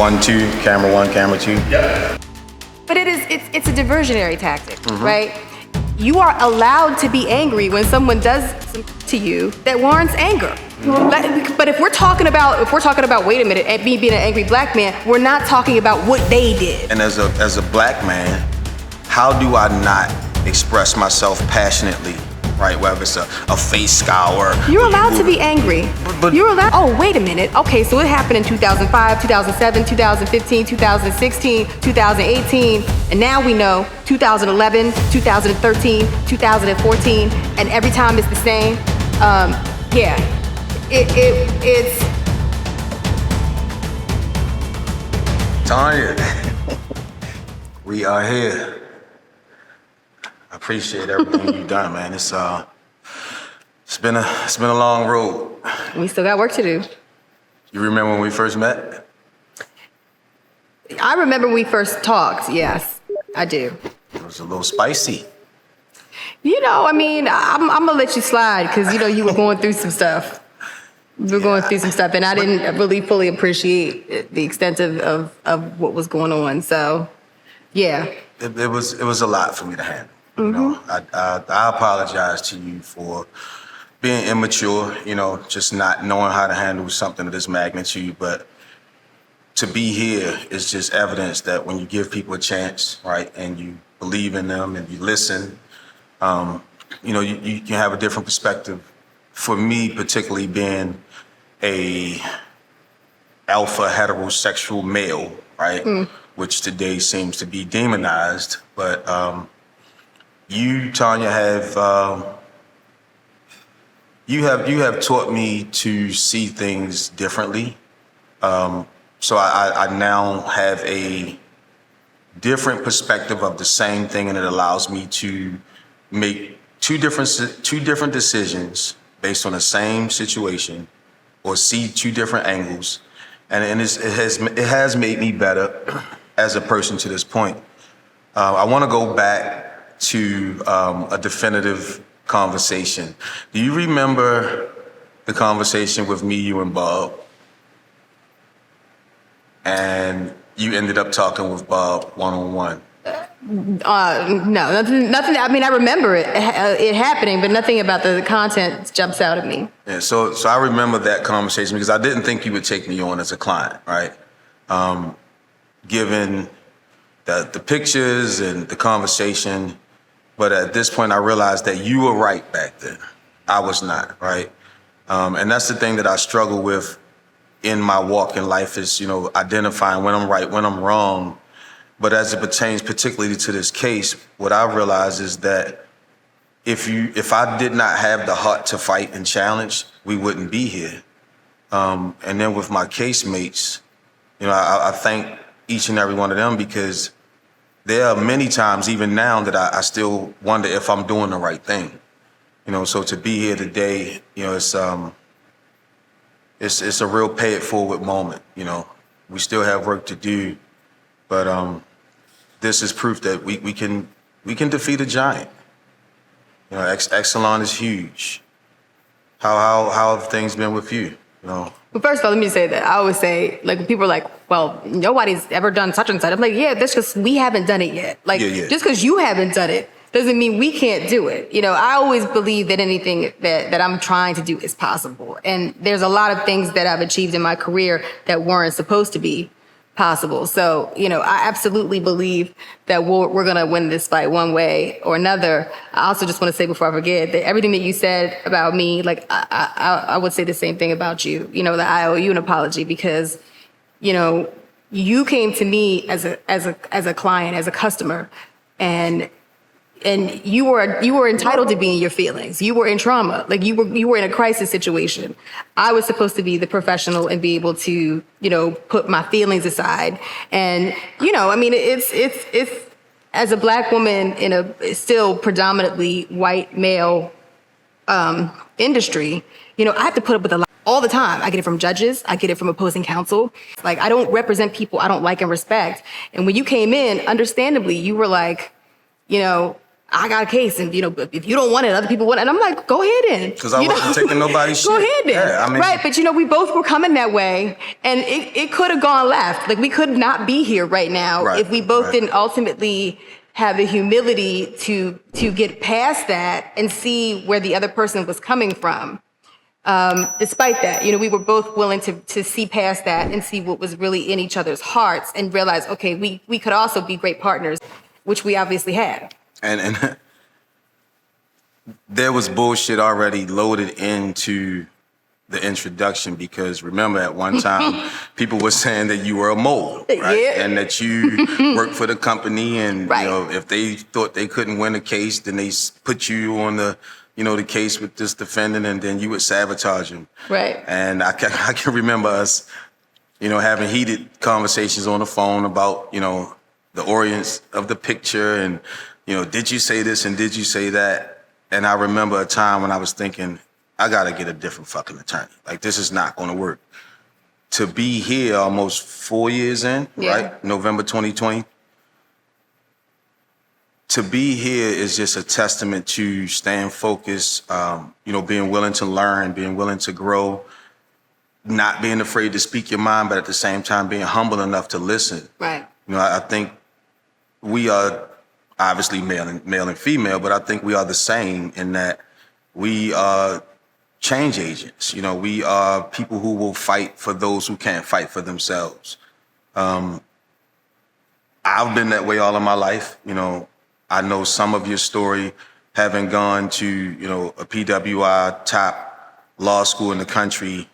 1, 2, camera 1, camera 2. Yeah. But it's a diversionary tactic, right? You are allowed to be angry when someone does something to you that warrants anger. But if we're talking about, wait a minute, and me being an angry black man, we're not talking about what they did. And as a black man, how do I not express myself passionately, right? Whether it's a face scour. You're allowed to be angry. But you're allowed. Oh, wait a minute. Okay, so it happened in 2005, 2007, 2015, 2016, 2018, and now we know 2011, 2013, 2014, and every time it's the same. Yeah, it's. Tanya, we are here. I appreciate everything you've done, man. It's been a long road. We still got work to do. You remember when we first met? I remember when we first talked, yes, I do. It was a little spicy. You know, I mean, I'm gonna let you slide because, you know, you were going through some stuff. You were going through some stuff, and I didn't really fully appreciate the extent of what was going on, so, yeah. It was a lot for me to handle. You know, I apologize to you for being immature, you know, just not knowing how to handle something of this magnitude. But to be here is just evidence that when you give people a chance, right, and you believe in them and you listen, you know, you can have a different perspective. For me, particularly being a alpha heterosexual male, right, which today seems to be demonized, but you, Tanya, you have taught me to see things differently. So I now have a different perspective of the same thing, and it allows me to make two different decisions based on the same situation, or see two different angles, and it has made me better as a person to this point. I want to go back to a definitive conversation. Do you remember the conversation with me, you, and Bob? And you ended up talking with Bob one-on-one. No, nothing. I mean, I remember it happening, but nothing about the content jumps out at me. Yeah, so I remember that conversation because I didn't think you would take me on as a client, right? Given the pictures and the conversation, but at this point I realized that you were right back then. I was not, right? And that's the thing that I struggle with in my walk in life is, you know, identifying when I'm right, when I'm wrong. But as it pertains particularly to this case, what I realized is that if I did not have the heart to fight and challenge, we wouldn't be here. And then with my case mates, you know, I thank each and every one of them because there are many times, even now, that I still wonder if I'm doing the right thing. You know, so to be here today, you know, it's a real pay it forward moment. You know, we still have work to do, but this is proof that we can defeat a giant. You know, Exelon is huge. How have things been with you? You know. Well, first of all, let me say that I always say, like, when people are like, well, nobody's ever done such and such. I'm like, yeah, that's because we haven't done it yet. Like, just because you haven't done it doesn't mean we can't do it. You know, I always believe that anything that I'm trying to do is possible. And there's a lot of things that I've achieved in my career that weren't supposed to be possible. So, you know, I absolutely believe that we're going to win this fight one way or another. I also just want to say before I forget that everything that you said about me, like, I would say the same thing about you. You know, that I owe you an apology because, you know, you came to me as a client, as a customer, and you were entitled to be in your feelings. You were in trauma. Like you were in a crisis situation. I was supposed to be the professional and be able to, you know, put my feelings aside. And, you know, I mean, it's as a Black woman in a still predominantly white male industry, you know, I have to put up with a lot all the time. I get it from judges. I get it from opposing counsel. Like, I don't represent people I don't like and respect. And when you came in, understandably, you were like, you know, I got a case, and if you don't want it, other people want it. And I'm like, go ahead then. Because I wasn't taking nobody's shit. Go ahead then. Yeah, I mean, right, but we both were coming that way, and it could have gone left. Like, we could not be here right now if we both didn't ultimately have the humility to get past that and see where the other person was coming from. Despite that, we were both willing to see past that and see what was really in each other's hearts and realize, okay, we could also be great partners, which we obviously have. And there was bullshit already loaded into the introduction, because remember at one time people were saying that you were a mole, right? Yeah. And that you worked for the company, and Right. if they thought they couldn't win a case, then they put you on the the case with this defendant, and then you would sabotage him. Right. And I can remember us having heated conversations on the phone about the orients of the picture, and did you say this and did you say that? And I remember a time when I was thinking, I gotta get a different fucking attorney. Like, this is not gonna work. To be here almost 4 years in, right? November 2020. To be here is just a testament to staying focused, being willing to learn, being willing to grow, not being afraid to speak your mind, but at the same time being humble enough to listen. Right. I think we are obviously male and female, but I think we are the same in that we are change agents. We are people who will fight for those who can't fight for themselves. I've been that way all of my life. I know some of your story, having gone to, a PWI top law school in the country.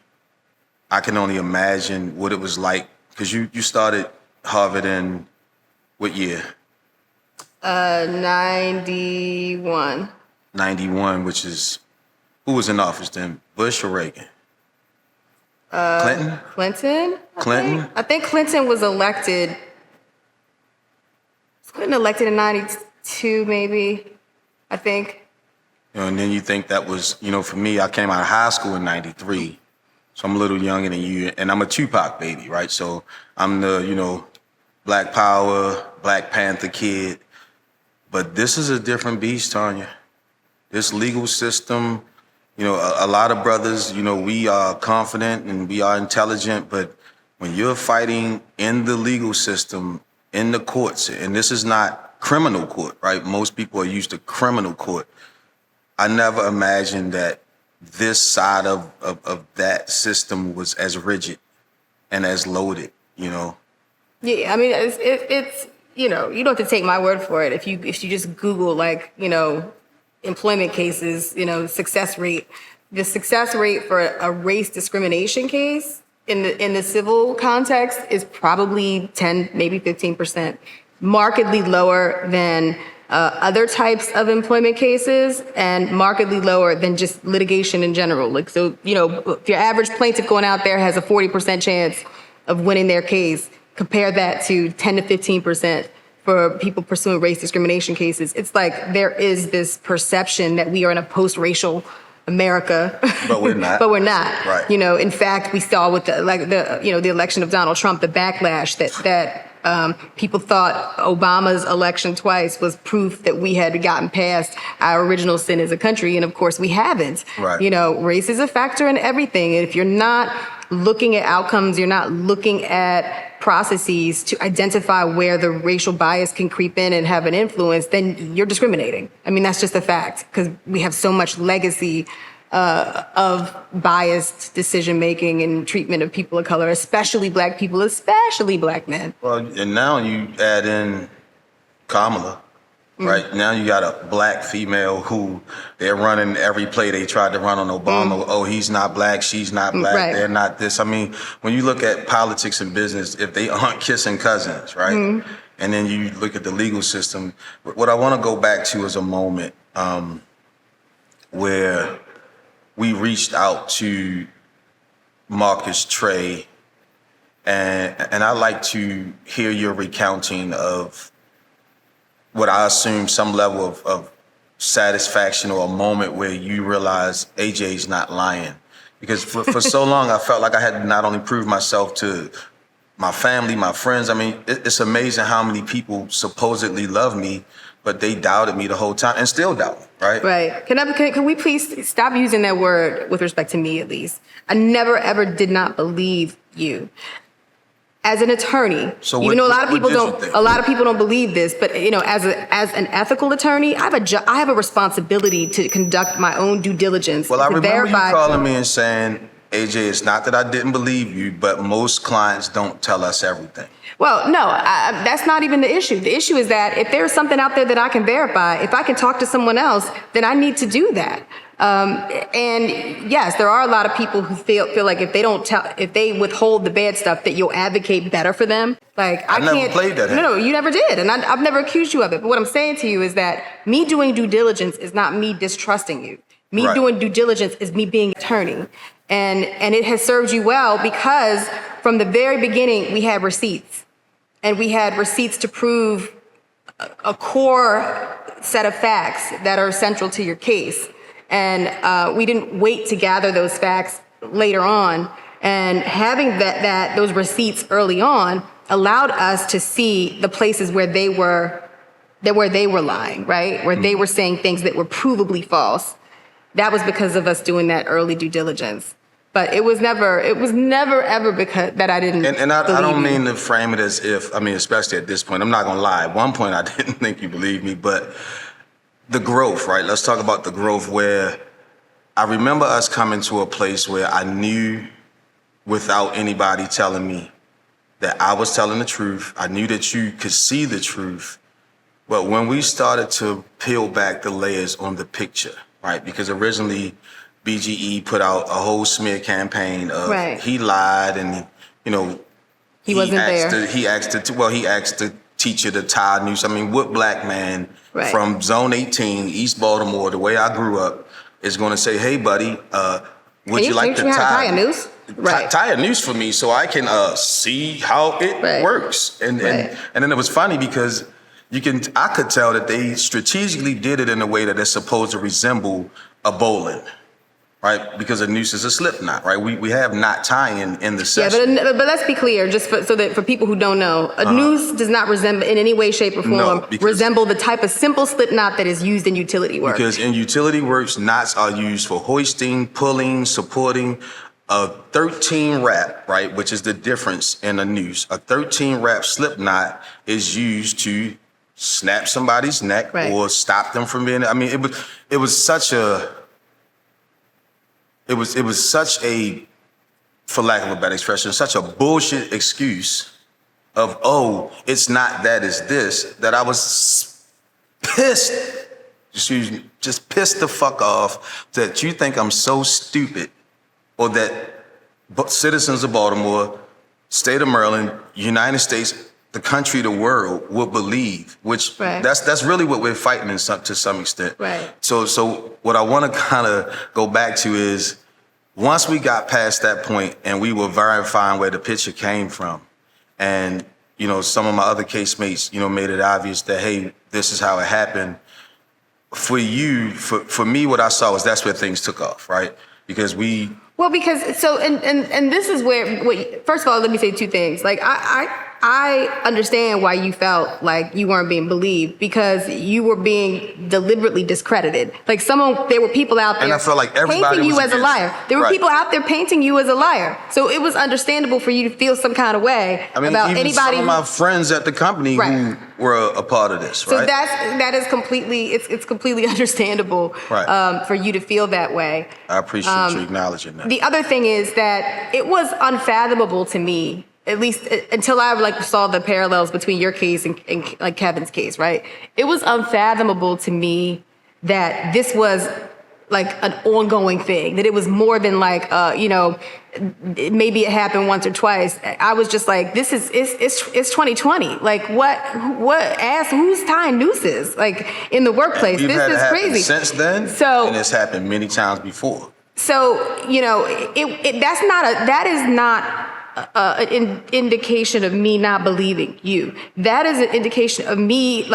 I can only imagine what it was like, because you started Harvard in what year? 91. 91, which is, who was in office then? Bush or Reagan? Clinton? Clinton? I think Clinton was elected. Was Clinton elected in 92, maybe? I think. And then you think that was, for me, I came out of high school in 93. So I'm a little younger than you, and I'm a Tupac baby, right? So I'm the, Black Power, Black Panther kid. But this is a different beast, Tanya. This legal system, a lot of brothers, we are confident and we are intelligent, but when you're fighting in the legal system, in the courts, and this is not criminal court, right? Most people are used to criminal court. I never imagined that this side of that system was as rigid and as loaded, Yeah, I mean, it's you don't have to take my word for it. If you just Google employment cases, success rate, the success rate for a race discrimination case in the civil context is probably 10, maybe 15%, markedly lower than other types of employment cases, and markedly lower than just litigation in general. If your average plaintiff going out there has a 40% chance of winning their case, compare that to 10 to 15% for people pursuing race discrimination cases. It's like there is this perception that we are in a post-racial America, but we're not. But we're not. Right. In fact, we saw with the election of Donald Trump, the backlash that people thought Obama's election twice was proof that we had gotten past our original sin as a country, and of course we haven't. Right. Race is a factor in everything. And if you're not looking at outcomes, you're not looking at processes to identify where the racial bias can creep in and have an influence, then you're discriminating. I mean, that's just a fact, because we have so much legacy of biased decision-making and treatment of people of color, especially Black people, especially Black men. Well, and now you add in Kamala, right? Now you got a Black female who they're running every play they tried to run on Obama. Oh, he's not Black, she's not Black, Right. They're not this. I mean, when you look at politics and business, if they aren't kissing cousins, right? And then you look at the legal system, what I want to go back to is a moment where we reached out to Marcus Trey, and I'd like to hear your recounting of what I assume some level of satisfaction, or a moment where you realize AJ's not lying. Because for so long, I felt like I had to not only prove myself to my family, my friends. I mean, it's amazing how many people supposedly love me, but they doubted me the whole time and still doubt me, right? Right. Can we please stop using that word with respect to me, at least? I never, ever did not believe you. As an attorney, so even though a lot of people don't believe this, but as an ethical attorney, I have a responsibility to conduct my own due diligence. Well, I remember verify. you calling me and saying, AJ, it's not that I didn't believe you, but most clients don't tell us everything. Well, no, that's not even the issue. The issue is that if there's something out there that I can verify, if I can talk to someone else, then I need to do that. And yes, there are a lot of people who feel like if they withhold the bad stuff, that you'll advocate better for them. Like I never can't. played that. No, you never did, and I've never accused you of it. But what I'm saying to you is that me doing due diligence is not me distrusting you. Me doing due diligence is me being an attorney, and it has served you well because from the very beginning we had receipts, and we had receipts to prove a core set of facts that are central to your case. And we didn't wait to gather those facts later on. And having those receipts early on allowed us to see the places where they were lying, right? Where they were saying things that were provably false. That was because of us doing that early due diligence. But it was never ever because that I didn't. And I don't mean to frame it as if, especially at this point, I'm not gonna lie. At one point I didn't think you believed me, but the growth, right? Let's talk about the growth where I remember us coming to a place where I knew without anybody telling me that I was telling the truth. I knew that you could see the truth. But when we started to peel back the layers on the picture, right? Because originally BGE put out a whole smear campaign of he lied and, he wasn't there. He asked the teacher to tie Noose. What black man from Zone 18, East Baltimore, the way I grew up, is going to say, "Hey, buddy, would you like to tie a noose? Tie a noose for me so I can see how it works." And then it was funny because I could tell that they strategically did it in a way that it's supposed to resemble a bowling. Right, because a noose is a slip knot, right? We have knot tying in the session. Yeah, but let's be clear, so that for people who don't know, a noose does not resemble in any way, shape, or form resemble the type of simple slip knot that is used in utility work. Because in utility works, knots are used for hoisting, pulling, supporting. A 13 wrap, right, which is the difference in a noose. A 13 wrap slip knot is used to snap somebody's neck or stop them from being. It was such a. It was such a, for lack of a better expression, such a bullshit excuse of, it's not that, it's this, that I was pissed, just pissed the fuck off that you think I'm so stupid, or that citizens of Baltimore, state of Maryland, United States, the country, the world will believe, which that's really what we're fighting to some extent. Right. So what I want to kind of go back to is, once we got past that point and we were verifying where the picture came from, and some of my other casemates made it obvious that, hey, this is how it happened. For you, for me, what I saw was that's where things took off, right? Because this is where, first of all, let me say two things. Like I understand why you felt like you weren't being believed, because you were being deliberately discredited. Like there were people out there, and I felt like everybody painting you as a liar. There were people out there painting you as a liar. So it was understandable for you to feel some kind of way about even anybody. Some of my friends at the company who were a part of this, right? So that is completely, it's completely understandable for you to feel that way. I appreciate you acknowledging that. The other thing is that it was unfathomable to me, at least until I saw the parallels between your case and Kevin's case, right? It was unfathomable to me that this was like an ongoing thing, that it was more than maybe it happened once or twice. I was just like, it's 2020. Like who's tying nooses in the workplace? This is crazy. Since then, and it's happened many times before. So that is not an indication of me not believing you. That is an indication of me,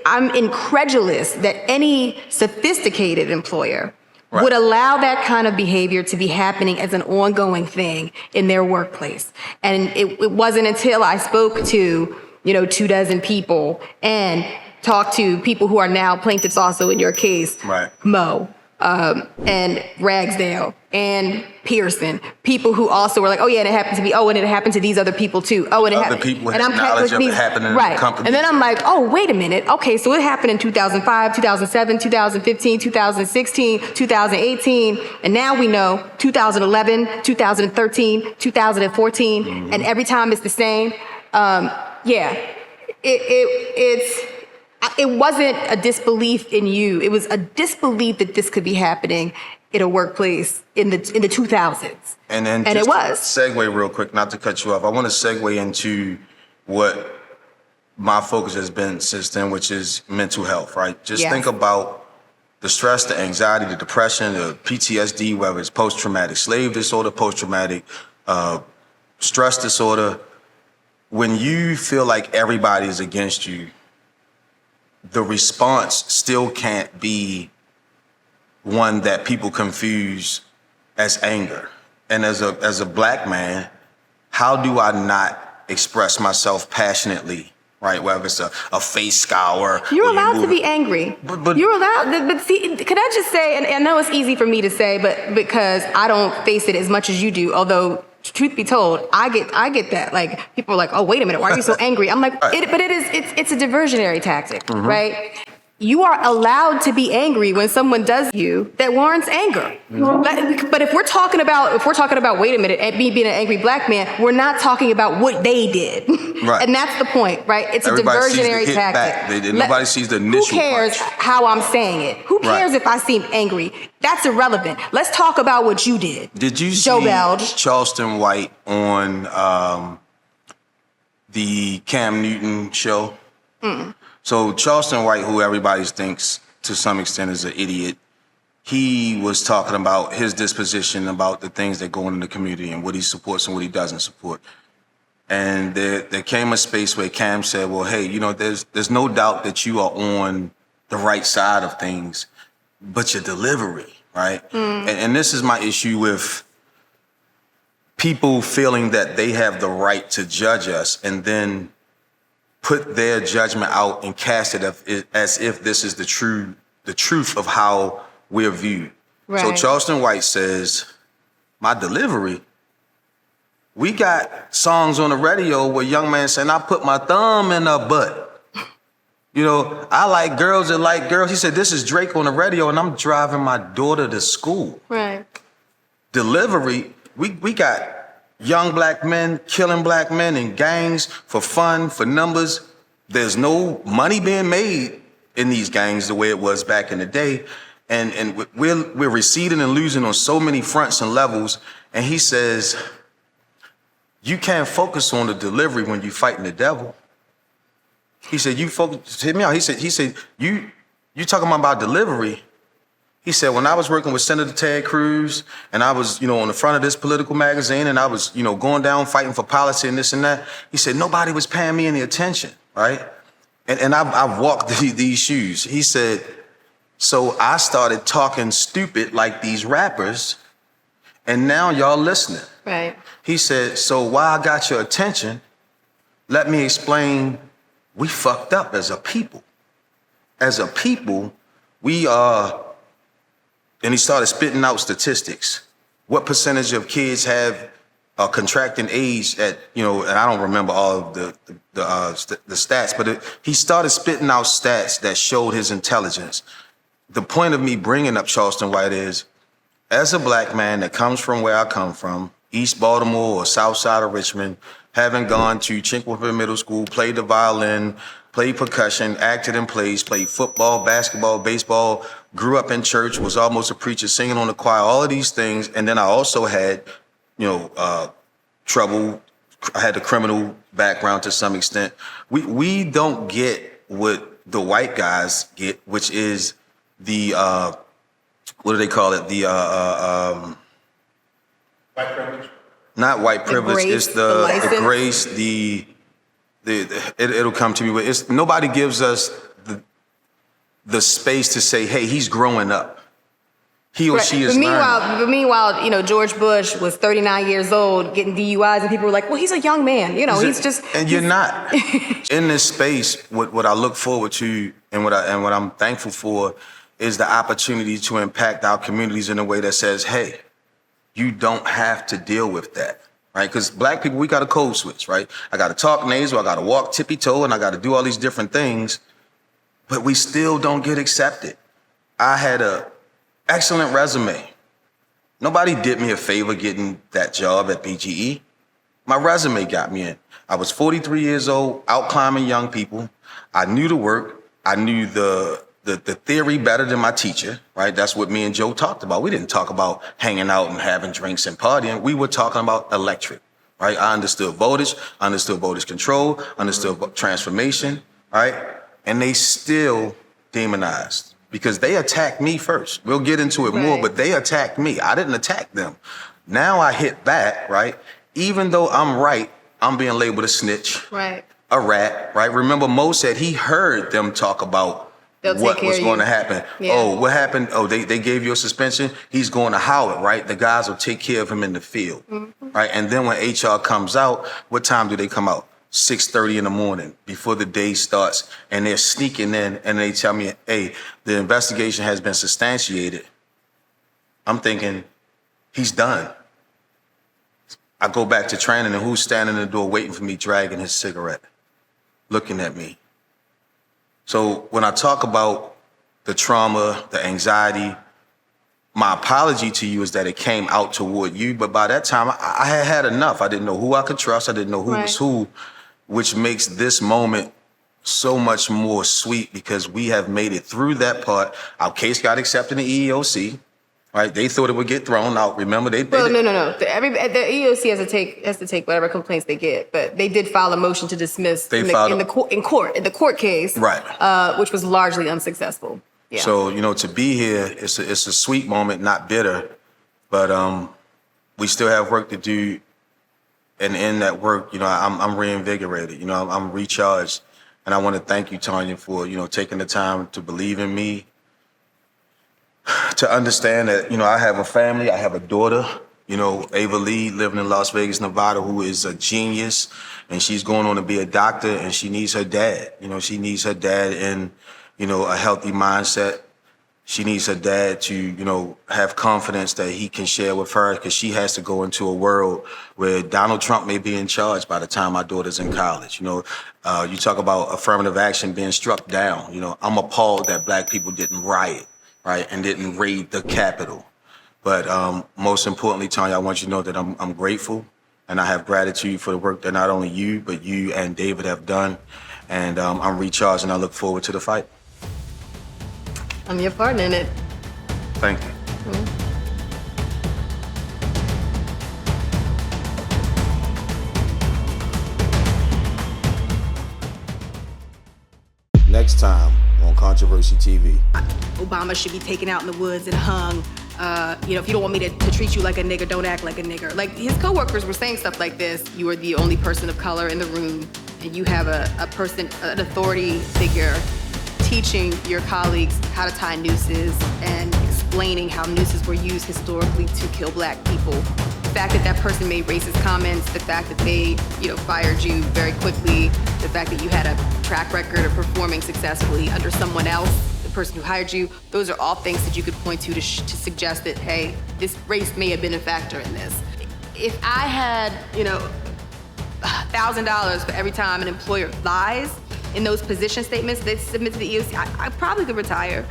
I'm incredulous that any sophisticated employer would allow that kind of behavior to be happening as an ongoing thing in their workplace. And it wasn't until I spoke to, 24 people and talked to people who are now plaintiffs also in your case, right. Mo, and Ragsdale and Pearson, people who also were like, oh yeah, and it happened to me. Oh, and it happened to these other people too. Oh, and it happened. People and had knowledge of it happening in the company. And then I'm like, oh, wait a minute. Okay, so it happened in 2005, 2007, 2015, 2016, 2018, and now we know 2011, 2013, 2014, and every time it's the same. It wasn't a disbelief in you. It was a disbelief that this could be happening in a workplace in the 2000s. And it was. Segue real quick, not to cut you off. I want to segue into what my focus has been since then, which is mental health, right? Just think about the stress, the anxiety, the depression, the PTSD, whether it's post-traumatic slave disorder, post-traumatic stress disorder. When you feel like everybody is against you, the response still can't be one that people confuse as anger. And as a black man, how do I not express myself passionately, right? Whether it's a face scour. You're allowed to be angry. But you're allowed, but see, could I just say, and I know it's easy for me to say, but because I don't face it as much as you do, although truth be told, I get that. Like, people are like, oh, wait a minute, why are you so angry? I'm like, it's a diversionary tactic, right? You are allowed to be angry when someone does you that warrants anger. But if we're talking about, wait a minute, me being an angry black man, we're not talking about what they did. Right. And that's the point, right? It's everybody a diversionary tactic. Nobody sees the initial Who cares punch. How I'm saying it? Who cares if I seem angry? That's irrelevant. Let's talk about what you did. Did you Joe see Belge. Charleston White on the Cam Newton show? So Charleston White, who everybody thinks to some extent is an idiot, he was talking about his disposition about the things that go on in the community and what he supports and what he doesn't support. And there came a space where Cam said, well, hey, there's no doubt that you are on the right side of things, but your delivery, right? And this is my issue with people feeling that they have the right to judge us and then put their judgment out and cast it as if this is the truth of how we're viewed. Right. So Charleston White says, my delivery, we got songs on the radio where young man saying, I put my thumb in her butt. I like girls that like girls. He said, this is Drake on the radio and I'm driving my daughter to school. Right. Delivery, we got young black men killing black men in gangs for fun, for numbers. There's no money being made in these gangs the way it was back in the day. And we're receding and losing on so many fronts and levels. And he says, you can't focus on the delivery when you're fighting the devil. He said, you focus, hit me out. He said, you talking about delivery. He said, when I was working with Senator Ted Cruz and I was, on the front of this political magazine and I was, going down fighting for policy and this and that, he said, nobody was paying me any attention, right? And I've walked these shoes. He said, so I started talking stupid like these rappers and now y'all listening. Right. He said, so while I got your attention, let me explain, we fucked up as a people. As a people, we are... And he started spitting out statistics. What percentage of kids have contracting AIDS at, and I don't remember all of the stats, but he started spitting out stats that showed his intelligence. The point of me bringing up Charleston White is, as a black man that comes from where I come from, East Baltimore or South Side of Richmond, having gone to Chinquapin Middle School, played the violin, played percussion, acted in plays, played football, basketball, baseball, grew up in church, was almost a preacher, singing on the choir, all of these things. And then I also had, trouble. I had a criminal background to some extent. We don't get what the white guys get, which is the, what do they call it? The white privilege? Not white privilege. Grace, it's the grace, it'll come to me, but nobody gives us the space to say, hey, he's growing up. he or she is learning. But meanwhile, you know, George Bush was 39 years old getting DUIs, and people were like, well, he's a young man. You know, And you're not. In this space, what I look forward to and what I'm thankful for is the opportunity to impact our communities in a way that says, hey, you don't have to deal with that, right? Because Black people, we got a code switch, right? I got to talk nasal, I got to walk tippy-toe, and I got to do all these different things, but we still don't get accepted. I had a excellent resume. Nobody did me a favor getting that job at BGE. My resume got me in. I was 43 years old, out climbing young people. I knew the work. I knew the theory better than my teacher, right? That's what me and Joe talked about. We didn't talk about hanging out and having drinks and partying. We were talking about electric, right? I understood voltage, understood voltage control, understood transformation, right? And they still demonized because they attacked me first. We'll get into it more, but they attacked me. I didn't attack them. Now I hit back, right? Even though I'm right, I'm being labeled a snitch, right? A rat, right? Remember, Mo said he heard them talk about what was going to happen. Yeah. Oh, what happened? Oh, they gave you a suspension. He's going to Howard, right? The guys will take care of him in the field, right? And then when HR comes out, what time do they come out? 6:30 in the morning before the day starts, and they're sneaking in and they tell me, hey, the investigation has been substantiated. I'm thinking, he's done. I go back to training, and who's standing in the door waiting for me, dragging his cigarette, looking at me. So when I talk about the trauma, the anxiety, my apology to you is that it came out toward you, but by that time, I had had enough. I didn't know who I could trust. I didn't know who was who, which makes this moment so much more sweet because we have made it through that part. Our case got accepted in the EEOC, right? They thought it would get thrown out. Remember, no. The EEOC has to take whatever complaints they get, but they did file a motion to dismiss in the court case, right? Which was largely unsuccessful. Yeah. So to be here, it's a sweet moment, not bitter, but we still have work to do. And in that work, I'm reinvigorated. I'm recharged, and I want to thank you, Tanya, for taking the time to believe in me, to understand that I have a family, I have a daughter, Ava Lee, living in Las Vegas, Nevada, who is a genius, and she's going on to be a doctor, and she needs her dad. She needs her dad in a healthy mindset. She needs her dad to, have confidence that he can share with her because she has to go into a world where Donald Trump may be in charge by the time my daughter's in college. You talk about affirmative action being struck down. I'm appalled that Black people didn't riot, right, and didn't raid the Capitol. But most importantly, Tanya, I want you to know that I'm grateful and I have gratitude for the work that not only you, but you and David have done. And I'm recharged and I look forward to the fight. I'm your partner in it. Thank you. Next time on Kontra Versi TV. Obama should be taken out in the woods and hung. If you don't want me to treat you like a nigger, don't act like a nigger. Like his coworkers were saying stuff like this. You are the only person of color in the room, and you have an authority figure teaching your colleagues how to tie nooses and explaining how nooses were used historically to kill Black people. The fact that person made racist comments, the fact that they, fired you very quickly, the fact that you had a track record of performing successfully under someone else, the person who hired you, those are all things that you could point to suggest that, hey, this race may have been a factor in this. If I had, $1,000 for every time an employer lies in those position statements they submit to the EEOC, I probably could retire.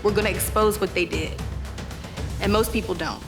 We're gonna expose what they did. And most people don't.